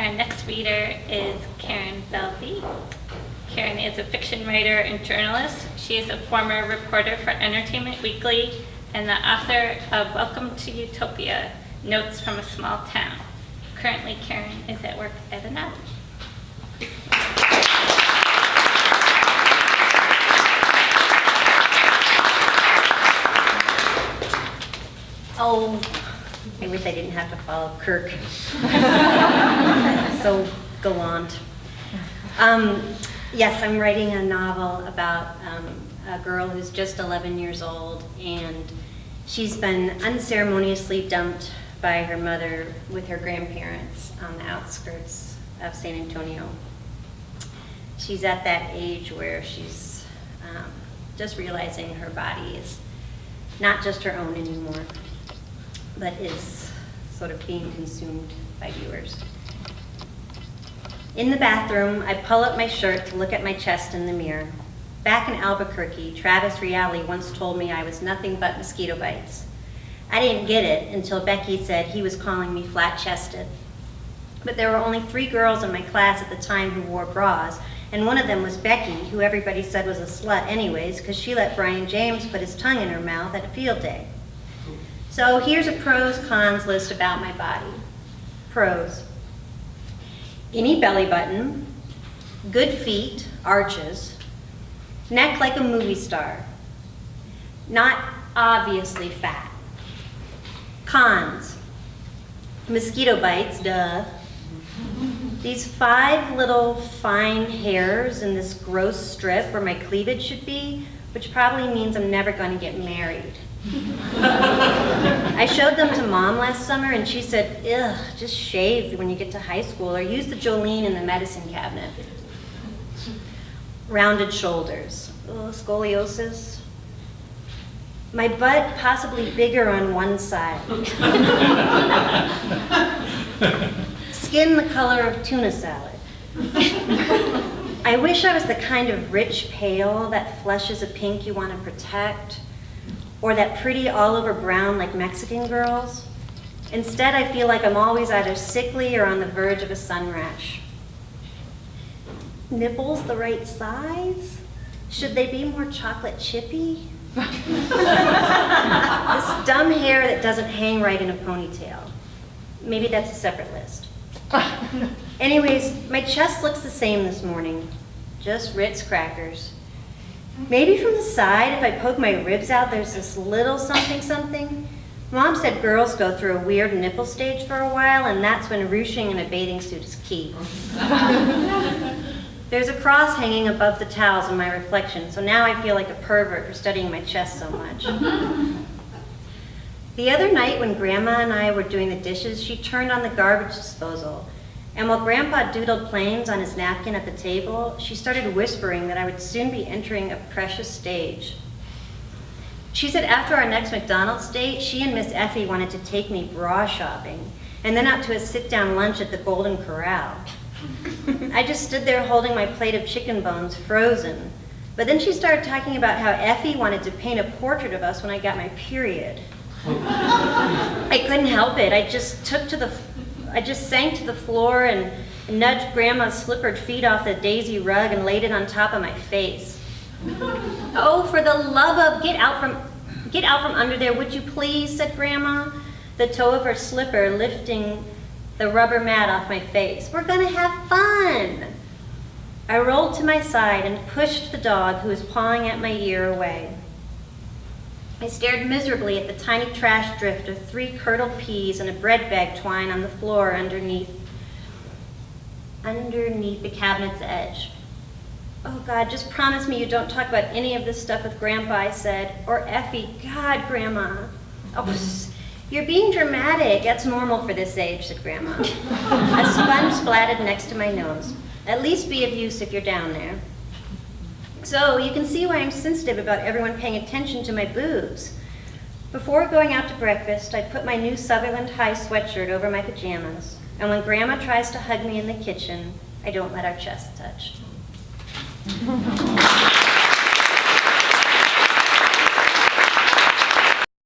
Our next reader is Karen Valby. Karen is a fiction writer and journalist. She is a former reporter for Entertainment Weekly and the author of Welcome to Utopia, Notes from a Small Town. Currently, Karen is at work at an alley. Oh, I wish I didn't have to follow Kirk. So gallant. Yes, I'm writing a novel about a girl who's just 11 years old, and she's been unceremoniously dumped by her mother with her grandparents on the outskirts of San Antonio. She's at that age where she's just realizing her body is not just her own anymore, but is sort of being consumed by viewers. In the bathroom, I pull up my shirt to look at my chest in the mirror. Back in Albuquerque, Travis Reale once told me I was nothing but mosquito bites. I didn't get it until Becky said he was calling me flat-chested. But there were only 3 girls in my class at the time who wore bras, and one of them was Becky, who everybody said was a slut anyways, because she let Brian James put his tongue in her mouth at a field day. So here's a pros-cons list about my body. Pros: any belly button, good feet, arches, neck like a movie star, not obviously fat. Cons: mosquito bites, duh. These 5 little fine hairs in this gross strip where my cleavage should be, which probably means I'm never going to get married. I showed them to Mom last summer and she said, ugh, just shave when you get to high school or use the Jolene in the medicine cabinet. Rounded shoulders, scoliosis. My butt possibly bigger on one side. Skin the color of tuna salad. I wish I was the kind of rich pale that flushes a pink you want to protect, or that pretty all-over brown like Mexican girls. Instead, I feel like I'm always either sickly or on the verge of a sun rash. Nipples the right size? Should they be more chocolate chippy? This dumb hair that doesn't hang right in a ponytail. Maybe that's a separate list. Anyways, my chest looks the same this morning, just Ritz crackers. Maybe from the side, if I poke my ribs out, there's this little something something. Mom said girls go through a weird nipple stage for a while, and that's when ruching in a bathing suit is key. There's a cross hanging above the towels in my reflection, so now I feel like a pervert for studying my chest so much. The other night when Grandma and I were doing the dishes, she turned on the garbage disposal. And while Grandpa doodled planes on his napkin at the table, she started whispering that I would soon be entering a precious stage. She said after our next McDonald's date, she and Miss Effie wanted to take me bra shopping, and then out to a sit-down lunch at the Golden Corral. I just stood there holding my plate of chicken bones frozen. But then she started talking about how Effie wanted to paint a portrait of us when I got my period. I couldn't help it. I just sank to the floor and nudged Grandma's slippered feet off the daisy rug and laid it on top of my face. Oh, for the love of, get out from under there, would you please, said Grandma, the toe of her slipper lifting the rubber mat off my face. We're gonna have fun. I rolled to my side and pushed the dog who was pawing at my ear away. I stared miserably at the tiny trash drift of 3 curdled peas and a bread bag twine on the floor underneath the cabinet's edge. Oh God, just promise me you don't talk about any of this stuff with Grandpa, I said. Or Effie. God, Grandma. Oh, you're being dramatic. That's normal for this age, said Grandma. A sponge splatted next to my nose. At least be of use if you're down there. So you can see why I'm sensitive about everyone paying attention to my boobs. Before going out to breakfast, I put my new Sutherland High sweatshirt over my pajamas. And when Grandma tries to hug me in the kitchen, I don't let our chests touch.